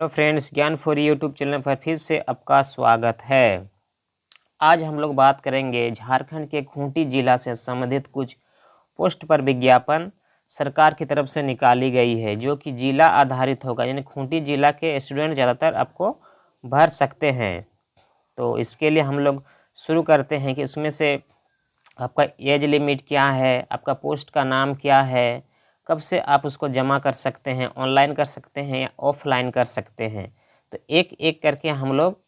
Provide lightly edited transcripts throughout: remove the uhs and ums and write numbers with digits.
Hello friends, ज्ञान for YouTube channel पर फिर से आपका स्वागत है। आज हम लोग बात करेंगे झारखंड के खूंटी जिला से संबंधित कुछ पोस्ट पर विज्ञापन सरकार की तरफ से निकाली गई है, जो कि जिला आधारित होगा, यानी खूंटी जिला के स्टूडेंट ज़्यादातर आपको भर सकते हैं। तो इसके लिए हम लोग शुरू करते हैं कि उसमें से आपका एज लिमिट क्या है, आपका पोस्ट का नाम क्या है, कब से आप उसको जमा कर सकते हैं, ऑनलाइन कर सकते हैं या ऑफलाइन कर सकते हैं। तो एक एक करके हम लोग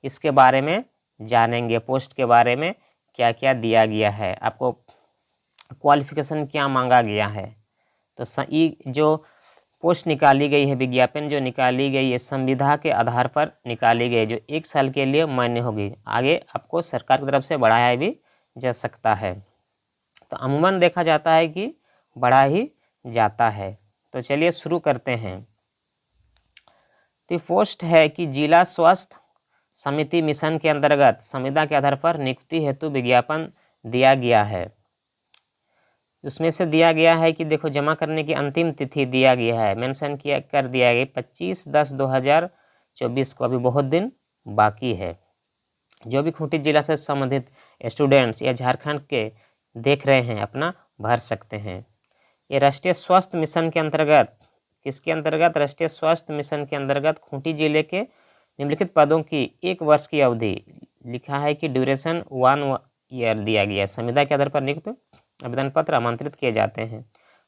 इसके बारे में जानेंगे। पोस्ट के बारे में क्या क्या दिया गया है, आपको क्वालिफ़िकेशन क्या मांगा गया है। तो जो पोस्ट निकाली गई है, विज्ञापन जो निकाली गई है, संविदा के आधार पर निकाली गई, जो 1 साल के लिए मान्य होगी। आगे आपको सरकार की तरफ से बढ़ाया भी जा सकता है। तो अमूमन देखा जाता है कि बढ़ा ही जाता है। तो चलिए शुरू करते हैं। तो पोस्ट है कि जिला स्वास्थ्य समिति मिशन के अंतर्गत संविदा के आधार पर नियुक्ति हेतु विज्ञापन दिया गया है। उसमें से दिया गया है कि देखो, जमा करने की अंतिम तिथि दिया गया है, मेंशन किया कर दिया गया 25/10/2024 को। अभी बहुत दिन बाकी है। जो भी खूंटी जिला से संबंधित स्टूडेंट्स या झारखंड के देख रहे हैं, अपना भर सकते हैं। ये राष्ट्रीय स्वास्थ्य मिशन के अंतर्गत, किसके अंतर्गत? राष्ट्रीय स्वास्थ्य मिशन के अंतर्गत खूंटी जिले के निम्नलिखित पदों की 1 वर्ष की अवधि लिखा है कि ड्यूरेशन 1 ईयर दिया गया है। संविदा के आधार पर नियुक्त आवेदन पत्र आमंत्रित किए जाते हैं।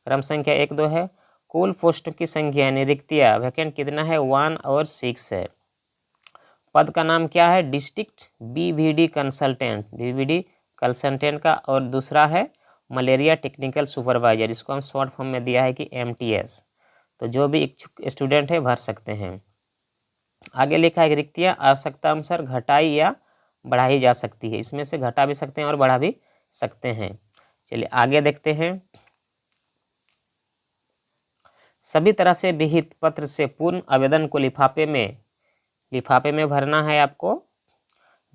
क्रम संख्या 1-2 है। कुल पोस्टों की संख्या यानी रिक्तियाँ, वैकेंट कितना है? 1 और 6 है। पद का नाम क्या है? District BVD consultant, BVD consultant का, और दूसरा है मलेरिया टेक्निकल सुपरवाइजर, जिसको हम शॉर्ट फॉर्म में दिया है कि MTS। तो जो भी इच्छुक स्टूडेंट है भर सकते हैं। आगे लिखा है कि रिक्तियाँ आवश्यकता अनुसार घटाई या बढ़ाई जा सकती है। इसमें से घटा भी सकते हैं और बढ़ा भी सकते हैं। चलिए आगे देखते हैं। सभी तरह से विहित पत्र से पूर्ण आवेदन को लिफाफे में भरना है आपको।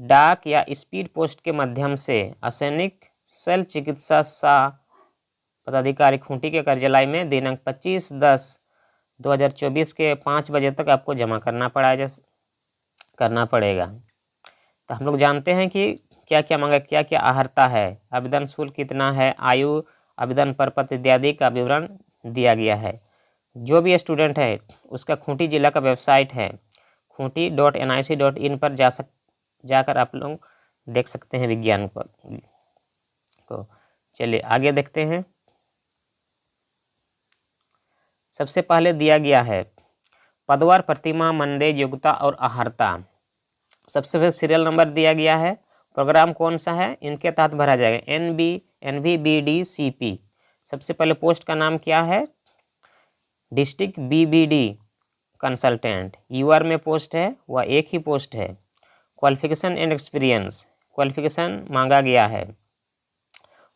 डाक या स्पीड पोस्ट के माध्यम से असैनिक शल्य चिकित्सा पदाधिकारी खूंटी के कार्यालय में दिनांक 25/10/2024 के 5 बजे तक आपको जमा करना पड़ेगा। तो हम लोग जानते हैं कि क्या क्या मांगा, क्या क्या अहर्ता है, आवेदन शुल्क कितना है, आयु, आवेदन प्रपत्र इत्यादि का विवरण दिया गया है। जो भी स्टूडेंट है उसका खूंटी जिला का वेबसाइट है खूंटी.nic.in पर जाकर आप लोग देख सकते हैं विज्ञान को। चलिए आगे देखते हैं। सबसे पहले दिया गया है पदवार, प्रतिमा, मंदेज, योग्यता और अहर्ता। सबसे पहले सीरियल नंबर दिया गया है। प्रोग्राम कौन सा है? इनके तहत भरा जाएगा NVBD-CP। सबसे पहले पोस्ट का नाम क्या है? District BBD consultant. UR में पोस्ट है, वह एक ही पोस्ट है। क्वालिफिकेशन एंड एक्सपीरियंस, क्वालिफिकेशन मांगा गया है।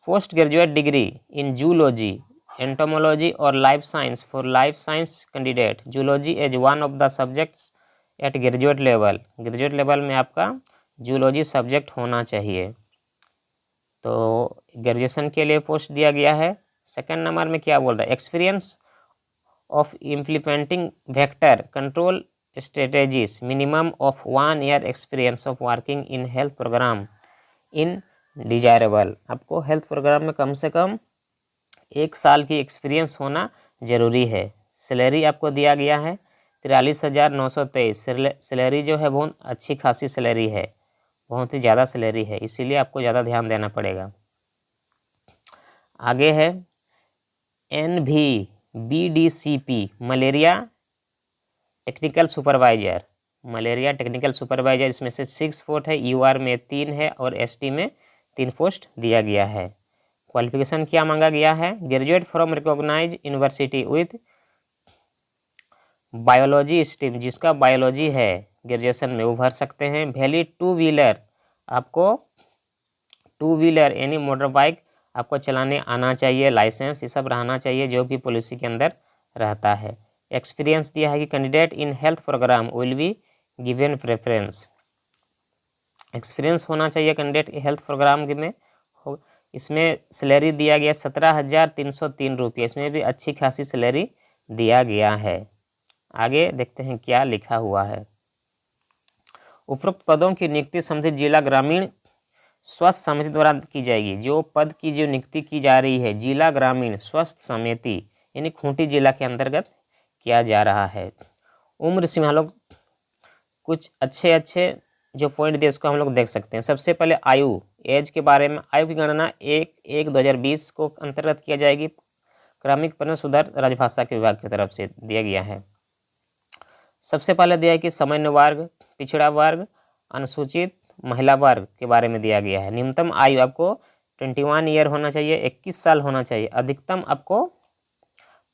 Post graduate degree in zoology, entomology और life science for life science candidate, zoology as one of the subjects at graduate level. Graduate level में आपका जूलॉजी सब्जेक्ट होना चाहिए। तो ग्रेजुएशन के लिए पोस्ट दिया गया है। सेकंड नंबर में क्या बोल रहा है? Experience of implementing vector control strategies, minimum of 1 year experience of working in health program in desirable. आपको हेल्थ प्रोग्राम में कम से कम 1 साल की एक्सपीरियंस होना ज़रूरी है। सैलरी आपको दिया गया है 43,923। सैलरी जो है बहुत अच्छी खासी सैलरी है, बहुत ही ज़्यादा सैलरी है, इसीलिए आपको ज़्यादा ध्यान देना पड़ेगा। आगे है NVBD-CP, malaria technical supervisor. Malaria technical supervisor, इसमें से 6 पोस्ट है, UR में 3 है और ST में 3 पोस्ट दिया गया है। क्वालिफिकेशन क्या मांगा गया है? Graduate from recognize university with biology stream, जिसका बायोलॉजी है ग्रेजुएशन में, वो भर सकते हैं। वैलिड 2 व्हीलर, आपको 2 व्हीलर यानी मोटर बाइक आपको चलाने आना चाहिए, लाइसेंस ये सब रहना चाहिए, जो भी पॉलिसी के अंदर रहता है। एक्सपीरियंस दिया है कि candidate in health program will be given preference. Experience होना चाहिए कैंडिडेट हेल्थ प्रोग्राम में हो। इसमें सैलरी दिया गया 17,303 रुपये, इसमें भी अच्छी खासी सैलरी दिया गया है। आगे देखते हैं क्या लिखा हुआ है। उपरोक्त पदों की नियुक्ति संबंधित जिला ग्रामीण स्वास्थ्य समिति द्वारा की जाएगी। जो पद की जो नियुक्ति की जा रही है जिला ग्रामीण स्वास्थ्य समिति यानी खूंटी जिला के अंतर्गत किया जा रहा है। उम्र सीमा हम लोग कुछ अच्छे जो पॉइंट दिए इसको हम लोग देख सकते हैं। सबसे पहले आयु एज के बारे में, आयु की गणना 1/1/2020 को अंतर्गत किया जाएगी। क्रमिक प्रश्न सुधार राजभाषा के विभाग की तरफ से दिया गया है। सबसे पहले दिया है कि सामान्य वर्ग, पिछड़ा वर्ग, अनुसूचित महिला वर्ग के बारे में दिया गया है। न्यूनतम आयु आपको 21 ईयर होना चाहिए, 21 साल होना चाहिए। अधिकतम आपको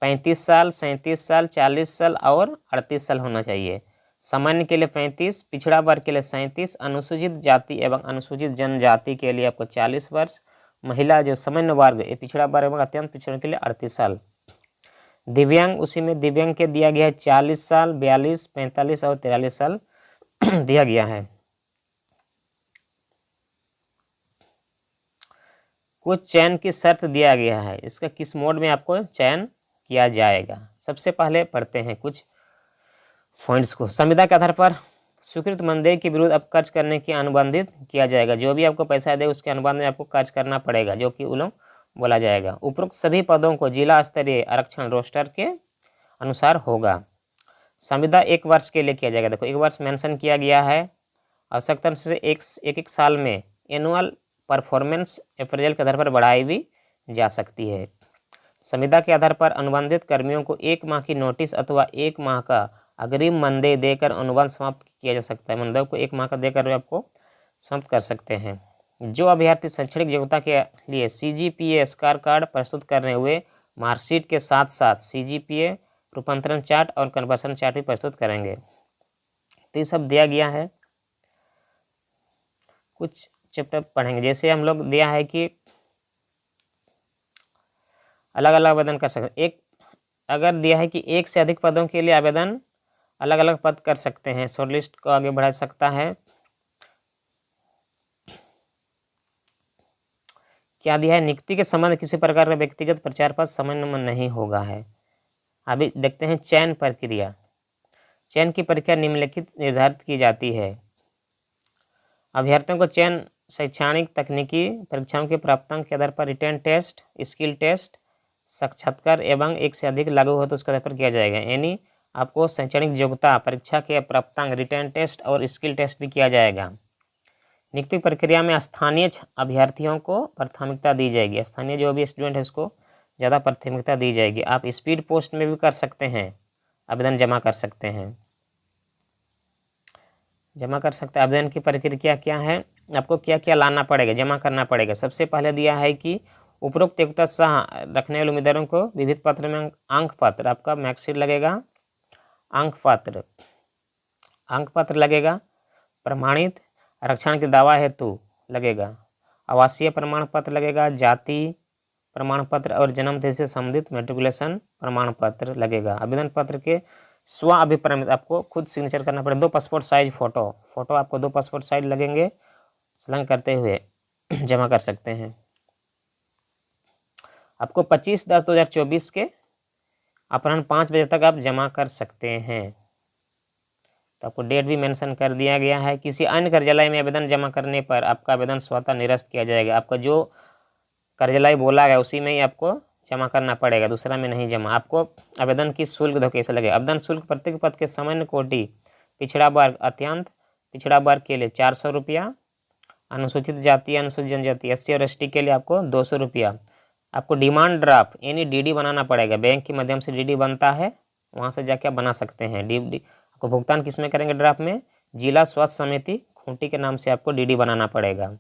35 साल, 37 साल, 40 साल और 38 साल होना चाहिए। सामान्य के लिए 35, पिछड़ा वर्ग के लिए 37, अनुसूचित जाति एवं अनुसूचित जनजाति के लिए आपको 40 वर्ष, महिला जो सामान्य वर्ग ये पिछड़ा वर्ग एवं अत्यंत पिछड़ा के लिए 38 साल। दिव्यांग, उसी में दिव्यांग के दिया गया है 40 साल, 42, 45 और 43 साल दिया गया है। कुछ चयन की शर्त दिया गया है, इसका किस मोड में आपको चयन किया जाएगा। सबसे पहले पढ़ते हैं कुछ पॉइंट्स को। संविदा के आधार पर स्वीकृत मानदेय के विरुद्ध अब खर्च करने की अनुबंधित किया जाएगा। जो भी आपको पैसा दे उसके अनुबंध में आपको खर्च करना पड़ेगा, जो कि उलोंग बोला जाएगा। उपरोक्त सभी पदों को जिला स्तरीय आरक्षण रोस्टर के अनुसार होगा। संविदा 1 वर्ष के लिए किया जाएगा। देखो 1 वर्ष मेंशन किया गया है। आवश्यकता से एक साल में एनुअल परफॉर्मेंस अप्रेजल के आधार पर बढ़ाई भी जा सकती है। संविदा के आधार पर अनुबंधित कर्मियों को 1 माह की नोटिस अथवा 1 माह का अग्रिम मानदेय देकर अनुबंध समाप्त किया जा सकता है। मानदेय को 1 माह का देकर आपको समाप्त कर सकते हैं। जो अभ्यर्थी शैक्षणिक योग्यता के लिए CGPA स्कोर कार्ड प्रस्तुत करने हुए मार्कशीट के साथ साथ CGPA रूपांतरण चार्ट और कन्वर्सन चार्ट भी प्रस्तुत करेंगे। तो ये सब दिया गया है। कुछ चैप्टर पढ़ेंगे, जैसे हम लोग दिया है कि अलग अलग आवेदन कर सकते। एक अगर दिया है कि 1 से अधिक पदों के लिए आवेदन अलग अलग पद कर सकते हैं, शॉर्ट लिस्ट को आगे बढ़ा सकता है। क्या दिया है, नियुक्ति के संबंध किसी प्रकार का व्यक्तिगत प्रचार पत्र सामान्य में नहीं होगा है। अभी देखते हैं चयन प्रक्रिया। चयन की प्रक्रिया निम्नलिखित निर्धारित की जाती है। अभ्यर्थियों को चयन शैक्षणिक तकनीकी परीक्षाओं के प्राप्तांक के आधार पर रिटन टेस्ट, स्किल टेस्ट, साक्षात्कार एवं 1 से अधिक लागू हो तो उसके आधार पर किया जाएगा। यानी आपको शैक्षणिक योग्यता परीक्षा के प्राप्तांक, रिटन टेस्ट और स्किल टेस्ट भी किया जाएगा। नियुक्ति प्रक्रिया में स्थानीय अभ्यर्थियों को प्राथमिकता दी जाएगी। स्थानीय जो भी स्टूडेंट है उसको ज़्यादा प्राथमिकता दी जाएगी। आप स्पीड पोस्ट में भी कर सकते हैं, आवेदन जमा कर सकते हैं, जमा कर सकते हैं। आवेदन की प्रक्रिया क्या है, आपको क्या क्या लाना पड़ेगा, जमा करना पड़ेगा। सबसे पहले दिया है कि उपरोक्त योग्यता सह रखने वाले उम्मीदवारों को विविध पत्र में अंक पत्र, आपका मार्कशीट लगेगा, अंक पत्र लगेगा, प्रमाणित आरक्षण के दावा हेतु लगेगा, आवासीय प्रमाण पत्र लगेगा, जाति प्रमाण पत्र और जन्मतिथि से संबंधित मेट्रिकुलेशन प्रमाण पत्र लगेगा। आवेदन पत्र के स्व अभिप्राय आपको खुद सिग्नेचर करना पड़ेगा। 2 पासपोर्ट साइज फोटो आपको 2 पासपोर्ट साइज लगेंगे, संलग्न करते हुए जमा कर सकते हैं। आपको 25/10/2024 के अपराह्न 5 बजे तक आप जमा कर सकते हैं। तो आपको डेट भी मेंशन कर दिया गया है। किसी अन्य कार्यालय में आवेदन जमा करने पर आपका आवेदन स्वतः निरस्त किया जाएगा। आपका जो कार्यालय बोला गया उसी में ही आपको जमा करना पड़ेगा, दूसरा में नहीं जमा। आपको आवेदन की शुल्क देखो कैसे लगेगा। आवेदन शुल्क प्रत्येक पद के सामान्य कोटि, पिछड़ा वर्ग, अत्यंत पिछड़ा वर्ग के लिए 400 रुपया, अनुसूचित जाति, अनुसूचित जनजाति, SC और ST के लिए आपको 200 रुपया। आपको डिमांड ड्राफ्ट यानी DD बनाना पड़ेगा। बैंक के माध्यम से DD बनता है, वहाँ से जाके आप बना सकते हैं। DD आपको भुगतान किस में करेंगे, ड्राफ्ट में जिला स्वास्थ्य समिति खूंटी के नाम से आपको DD बनाना पड़ेगा।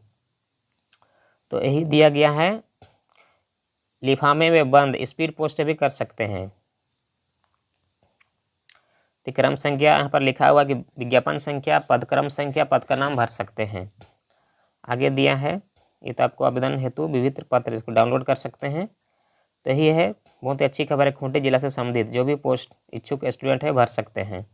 तो यही दिया गया है। लिफाफे में बंद स्पीड पोस्ट भी कर सकते हैं। तो क्रम संख्या यहाँ पर लिखा हुआ कि विज्ञापन संख्या, पदक्रम संख्या, पद का नाम भर सकते हैं। आगे दिया है, ये तो आपको आवेदन हेतु विविध पत्र इसको डाउनलोड कर सकते हैं। तो यही है, बहुत ही अच्छी खबर है। खूंटी जिला से संबंधित जो भी पोस्ट इच्छुक स्टूडेंट है भर सकते हैं।